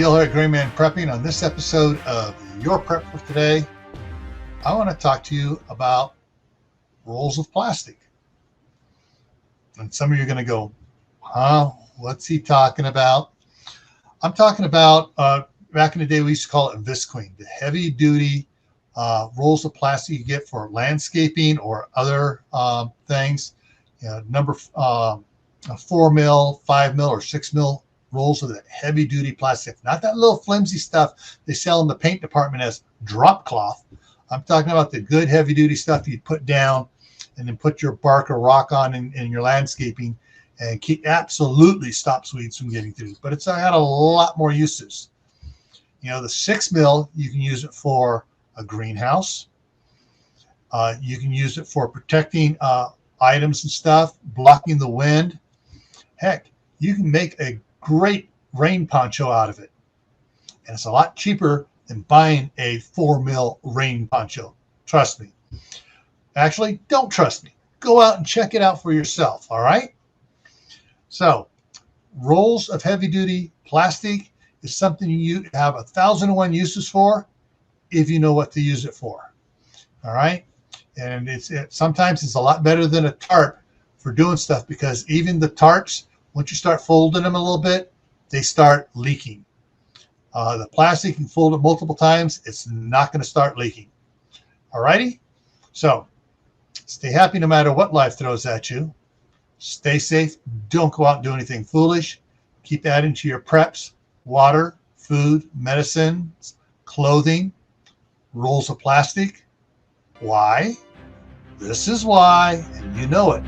Gil here at graymanprepping. On this episode of Your Prep for Today, I want to talk to you about rolls of plastic. And some of you are going to go, what's he talking about? I'm talking about, back in the day, we used to call it Visqueen, the heavy duty rolls of plastic you get for landscaping or other things. Number 4 mil, 5 mil, or 6 mil rolls of that heavy duty plastic, not that little flimsy stuff they sell in the paint department as drop cloth. I'm talking about the good heavy duty stuff you put down and then put your bark or rock on in your landscaping and absolutely stops weeds from getting through. But it's had a lot more uses. The 6 mil, you can use it for a greenhouse. You can use it for protecting items and stuff, blocking the wind. Heck, you can make a great rain poncho out of it. And it's a lot cheaper than buying a 4 mil rain poncho. Trust me. Actually, don't trust me. Go out and check it out for yourself, all right? So, rolls of heavy duty plastic is something you have 1,001 uses for if you know what to use it for. All right? And sometimes it's a lot better than a tarp for doing stuff, because even the tarps, once you start folding them a little bit, they start leaking. The plastic, you can fold it multiple times, it's not going to start leaking. All righty? So, stay happy no matter what life throws at you. Stay safe. Don't go out and do anything foolish. Keep adding to your preps: water, food, medicines, clothing, rolls of plastic. Why? This is why, and you know it.